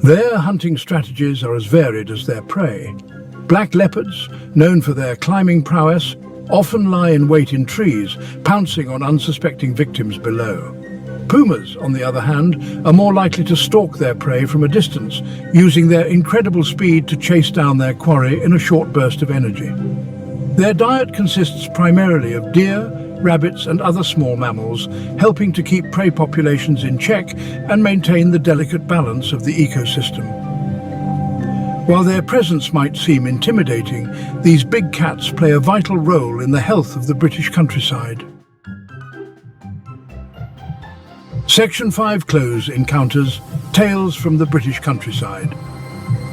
Their hunting strategies are as varied as their prey. Black leopards, known for their climbing prowess, often lie in wait in trees, pouncing on unsuspecting victims below. Pumas, on the other hand, are more likely to stalk their prey from a distance, using their incredible speed to chase down their quarry in a short burst of energy. Their diet consists primarily of deer, rabbits and other small mammals, helping to keep prey populations in check and maintain the delicate balance of the ecosystem. While their presence might seem intimidating, these big cats play a vital role in the health of the British countryside. Section 5 Close Encounters, Tales from the British Countryside.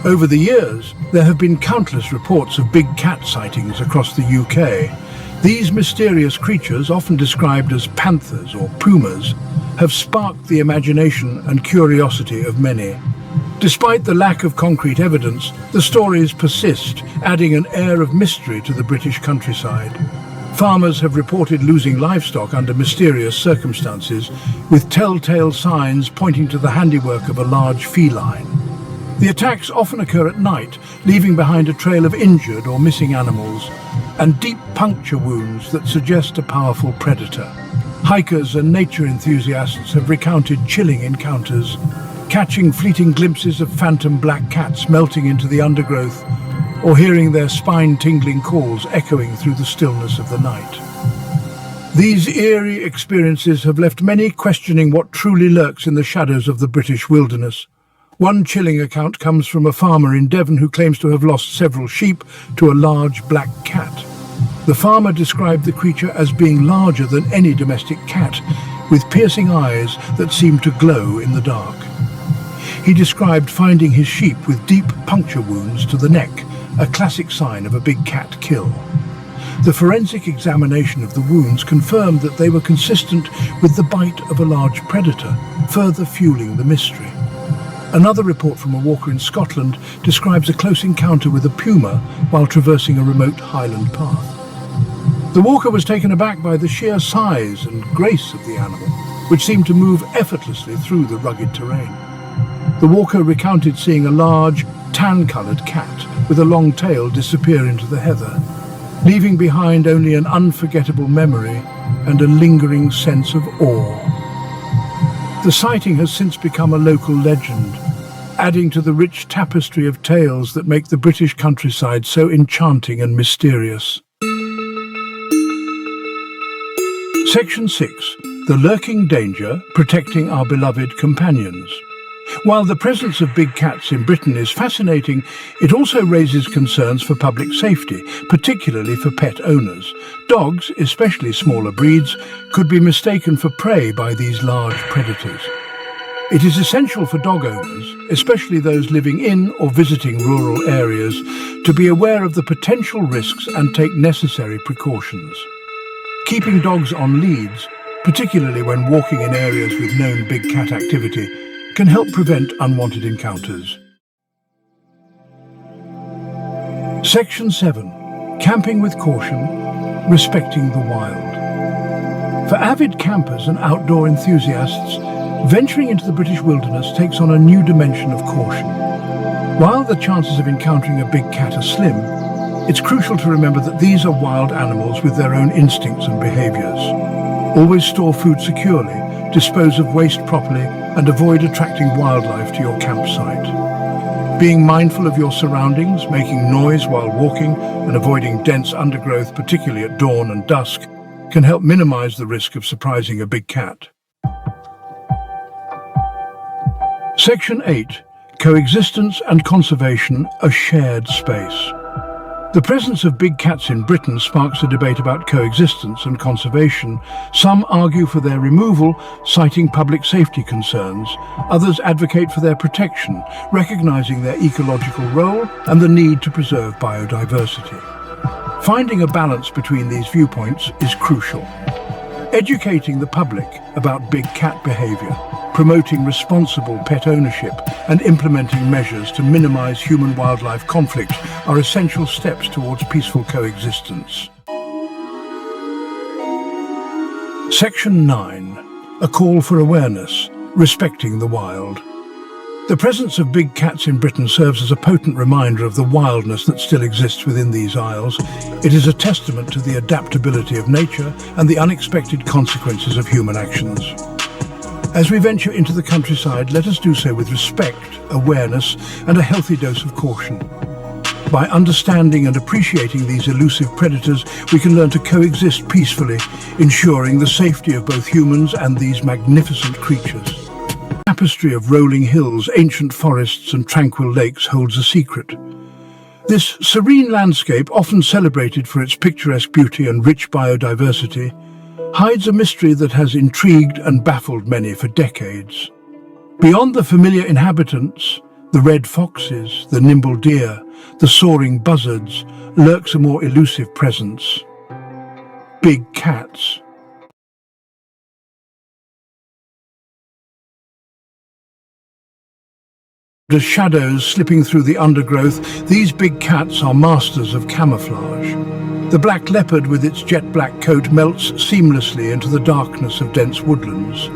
Over the years, there have been countless reports of big cat sightings across the UK. These mysterious creatures, often described as panthers or pumas, have sparked the imagination and curiosity of many. Despite the lack of concrete evidence, the stories persist, adding an air of mystery to the British countryside. Farmers have reported losing livestock under mysterious circumstances, with telltale signs pointing to the handiwork of a large feline. The attacks often occur at night, leaving behind a trail of injured or missing animals, and deep puncture wounds that suggest a powerful predator. Hikers and nature enthusiasts have recounted chilling encounters, catching fleeting glimpses of phantom black cats melting into the undergrowth, or hearing their spine-tingling calls echoing through the stillness of the night. These eerie experiences have left many questioning what truly lurks in the shadows of the British wilderness. One chilling account comes from a farmer in Devon who claims to have lost several sheep to a large black cat. The farmer described the creature as being larger than any domestic cat, with piercing eyes that seemed to glow in the dark. He described finding his sheep with deep puncture wounds to the neck, a classic sign of a big cat kill. The forensic examination of the wounds confirmed that they were consistent with the bite of a large predator, further fueling the mystery. Another report from a walker in Scotland describes a close encounter with a puma while traversing a remote highland path. The walker was taken aback by the sheer size and grace of the animal, which seemed to move effortlessly through the rugged terrain. The walker recounted seeing a large, tan-coloured cat with a long tail disappear into the heather, leaving behind only an unforgettable memory and a lingering sense of awe. The sighting has since become a local legend, adding to the rich tapestry of tales that make the British countryside so enchanting and mysterious. Section 6. The lurking danger protecting our beloved companions. While the presence of big cats in Britain is fascinating, it also raises concerns for public safety, particularly for pet owners. Dogs, especially smaller breeds, could be mistaken for prey by these large predators. It is essential for dog owners, especially those living in or visiting rural areas, to be aware of the potential risks and take necessary precautions. Keeping dogs on leads, particularly when walking in areas with known big cat activity, can help prevent unwanted encounters. Section 7. Camping with caution, respecting the wild. For avid campers and outdoor enthusiasts, venturing into the British wilderness takes on a new dimension of caution. While the chances of encountering a big cat are slim, it's crucial to remember that these are wild animals with their own instincts and behaviors. Always store food securely, dispose of waste properly, and avoid attracting wildlife to your campsite. Being mindful of your surroundings, making noise while walking, and avoiding dense undergrowth, particularly at dawn and dusk, can help minimize the risk of surprising a big cat. Section 8. Coexistence and conservation, a shared space. The presence of big cats in Britain sparks a debate about coexistence and conservation. Some argue for their removal, citing public safety concerns. Others advocate for their protection, recognizing their ecological role and the need to preserve biodiversity. Finding a balance between these viewpoints is crucial. Educating the public about big cat behavior, promoting responsible pet ownership, and implementing measures to minimize human-wildlife conflict are essential steps towards peaceful coexistence. Section 9. A call for awareness, respecting the wild. The presence of big cats in Britain serves as a potent reminder of the wildness that still exists within these isles. It is a testament to the adaptability of nature and the unexpected consequences of human actions. As we venture into the countryside, let us do so with respect, awareness, and a healthy dose of caution. By understanding and appreciating these elusive predators, we can learn to coexist peacefully, ensuring the safety of both humans and these magnificent creatures. The tapestry of rolling hills, ancient forests, and tranquil lakes holds a secret. This serene landscape, often celebrated for its picturesque beauty and rich biodiversity, hides a mystery that has intrigued and baffled many for decades. Beyond the familiar inhabitants, the red foxes, the nimble deer, the soaring buzzards, lurks a more elusive presence: big cats. As shadows slipping through the undergrowth, these big cats are masters of camouflage. The black leopard with its jet black coat melts seamlessly into the darkness of dense woodlands.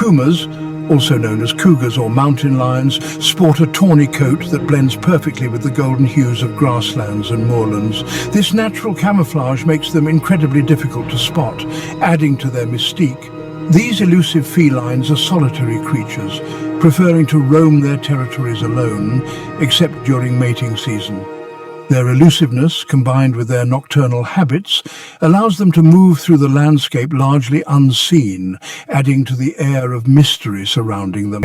Pumas, also known as cougars or mountain lions, sport a tawny coat that blends perfectly with the golden hues of grasslands and moorlands. This natural camouflage makes them incredibly difficult to spot, adding to their mystique. These elusive felines are solitary creatures, preferring to roam their territories alone, except during mating season. Their elusiveness, combined with their nocturnal habits, allows them to move through the landscape largely unseen, adding to the air of mystery surrounding them.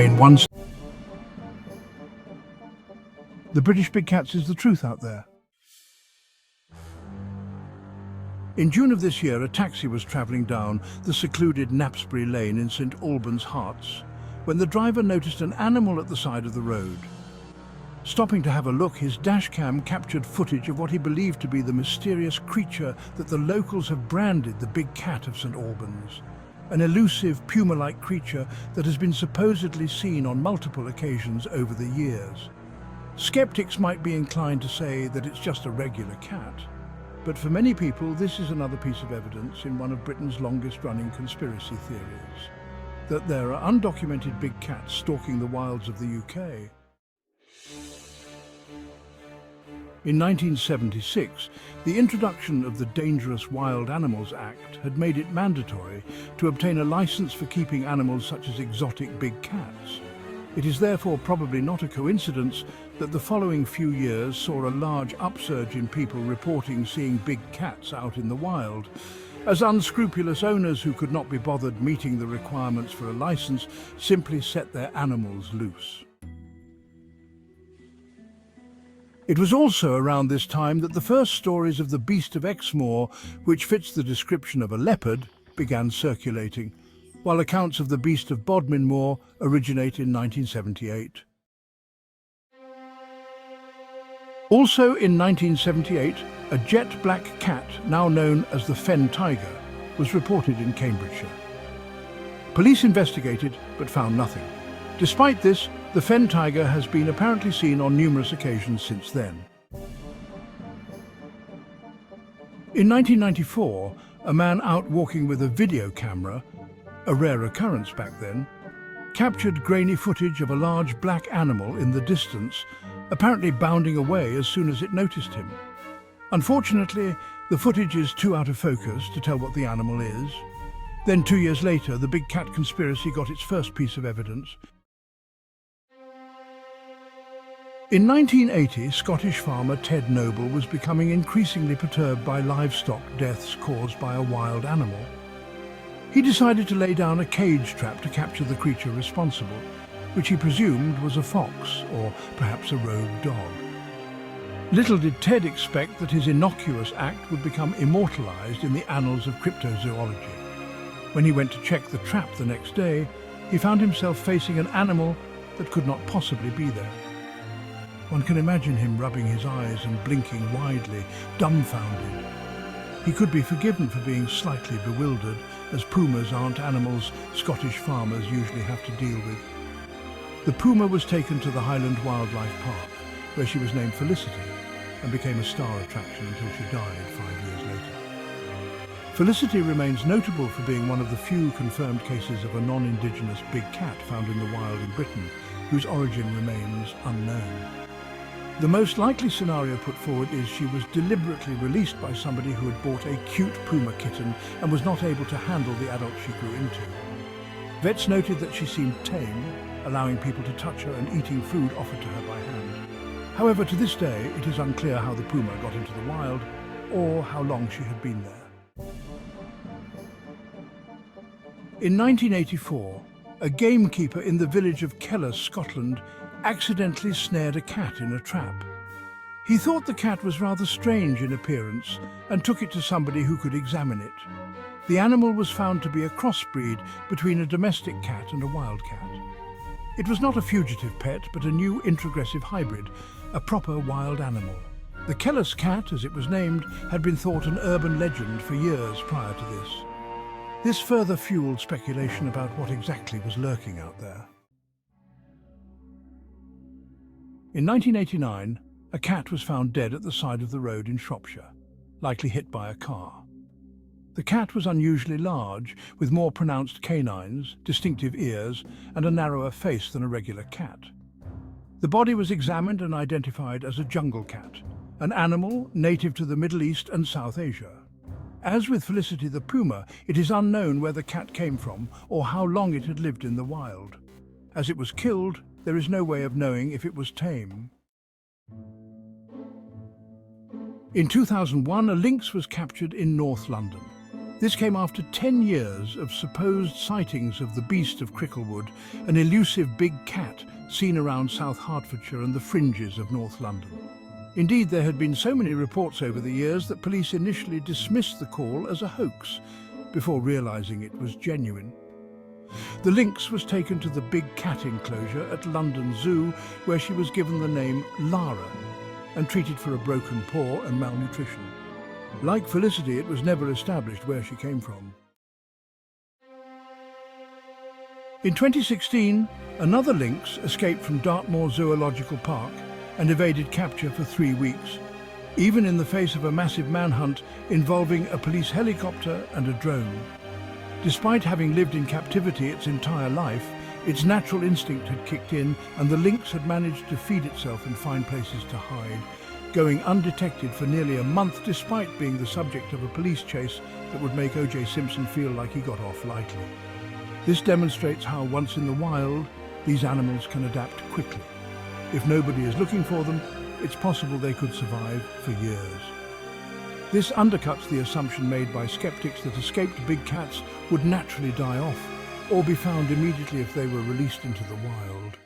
The British big cats is the truth out there. In June of this year, a taxi was travelling down the secluded Knapsbury Lane in St Albans, Herts, when the driver noticed an animal at the side of the road. Stopping to have a look, his dashcam captured footage of what he believed to be the mysterious creature that the locals have branded the Big Cat of St Albans. An elusive puma-like creature that has been supposedly seen on multiple occasions over the years. Skeptics might be inclined to say that it's just a regular cat. But for many people, this is another piece of evidence in one of Britain's longest-running conspiracy theories, that there are undocumented big cats stalking the wilds of the UK. In 1976, the introduction of the Dangerous Wild Animals Act had made it mandatory to obtain a license for keeping animals such as exotic big cats. It is therefore probably not a coincidence that the following few years saw a large upsurge in people reporting seeing big cats out in the wild, as unscrupulous owners who could not be bothered meeting the requirements for a license simply set their animals loose. It was also around this time that the first stories of the Beast of Exmoor, which fits the description of a leopard, began circulating, while accounts of the Beast of Bodmin Moor originate in 1978. Also in 1978, a jet black cat, now known as the fen tiger, was reported in Cambridgeshire. Police investigated but found nothing. Despite this, the fen tiger has been apparently seen on numerous occasions since then. In 1994, a man out walking with a video camera, a rare occurrence back then, captured grainy footage of a large black animal in the distance, apparently bounding away as soon as it noticed him. Unfortunately, the footage is too out of focus to tell what the animal is. Then 2 years later, the big cat conspiracy got its first piece of evidence. In 1980, Scottish farmer Ted Noble was becoming increasingly perturbed by livestock deaths caused by a wild animal. He decided to lay down a cage trap to capture the creature responsible, which he presumed was a fox or perhaps a rogue dog. Little did Ted expect that his innocuous act would become immortalized in the annals of cryptozoology. When he went to check the trap the next day, he found himself facing an animal that could not possibly be there. One can imagine him rubbing his eyes and blinking widely, dumbfounded. He could be forgiven for being slightly bewildered, as pumas aren't animals Scottish farmers usually have to deal with. The puma was taken to the Highland Wildlife Park, where she was named Felicity and became a star attraction until she died 5 years later. Felicity remains notable for being one of the few confirmed cases of a non-indigenous big cat found in the wild in Britain, whose origin remains unknown. The most likely scenario put forward is she was deliberately released by somebody who had bought a cute puma kitten and was not able to handle the adult she grew into. Vets noted that she seemed tame, allowing people to touch her and eating food offered to her by hand. However, to this day, it is unclear how the puma got into the wild or how long she had been there. In 1984, a gamekeeper in the village of Kellis, Scotland, accidentally snared a cat in a trap. He thought the cat was rather strange in appearance and took it to somebody who could examine it. The animal was found to be a crossbreed between a domestic cat and a wild cat. It was not a fugitive pet, but a new introgressive hybrid, a proper wild animal. The Kellis cat, as it was named, had been thought an urban legend for years prior to this. This further fueled speculation about what exactly was lurking out there. In 1989, a cat was found dead at the side of the road in Shropshire, likely hit by a car. The cat was unusually large, with more pronounced canines, distinctive ears, and a narrower face than a regular cat. The body was examined and identified as a jungle cat, an animal native to the Middle East and South Asia. As with Felicity the puma, it is unknown where the cat came from or how long it had lived in the wild. As it was killed, there is no way of knowing if it was tame. In 2001, a lynx was captured in North London. This came after 10 years of supposed sightings of the beast of Cricklewood, an elusive big cat seen around South Hertfordshire and the fringes of North London. Indeed, there had been so many reports over the years that police initially dismissed the call as a hoax, before realising it was genuine. The lynx was taken to the big cat enclosure at London Zoo, where she was given the name Lara and treated for a broken paw and malnutrition. Like Felicity, it was never established where she came from. In 2016, another lynx escaped from Dartmoor Zoological Park and evaded capture for 3 weeks, even in the face of a massive manhunt involving a police helicopter and a drone. Despite having lived in captivity its entire life, its natural instinct had kicked in and the lynx had managed to feed itself and find places to hide, going undetected for nearly a month despite being the subject of a police chase that would make O.J. Simpson feel like he got off lightly. This demonstrates how, once in the wild, these animals can adapt quickly. If nobody is looking for them, it's possible they could survive for years. This undercuts the assumption made by skeptics that escaped big cats would naturally die off or be found immediately if they were released into the wild.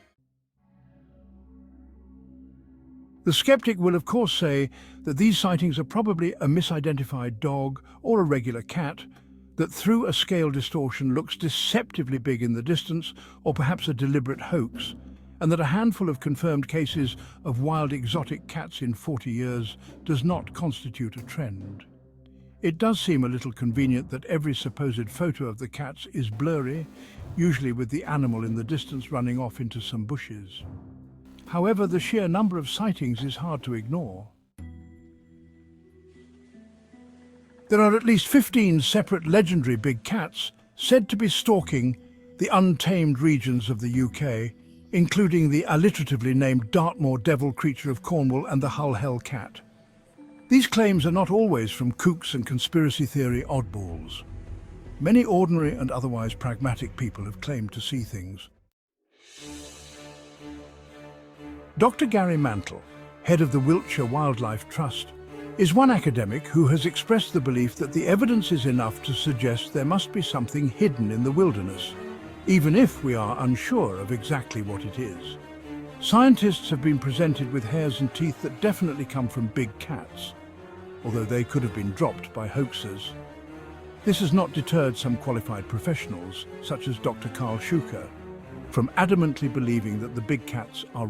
The skeptic will of course say that these sightings are probably a misidentified dog or a regular cat that through a scale distortion looks deceptively big in the distance, or perhaps a deliberate hoax, and that a handful of confirmed cases of wild exotic cats in 40 years does not constitute a trend. It does seem a little convenient that every supposed photo of the cats is blurry, usually with the animal in the distance running off into some bushes. However, the sheer number of sightings is hard to ignore. There are at least 15 separate legendary big cats said to be stalking the untamed regions of the UK, including the alliteratively named Dartmoor devil creature of Cornwall and the Hull Hell cat. These claims are not always from kooks and conspiracy theory oddballs. Many ordinary and otherwise pragmatic people have claimed to see things. Dr. Gary Mantle, head of the Wiltshire Wildlife Trust, is one academic who has expressed the belief that the evidence is enough to suggest there must be something hidden in the wilderness, even if we are unsure of exactly what it is. Scientists have been presented with hairs and teeth that definitely come from big cats, although they could have been dropped by hoaxers. This has not deterred some qualified professionals, such as Dr. Carl Schuker, from adamantly believing that the big cats are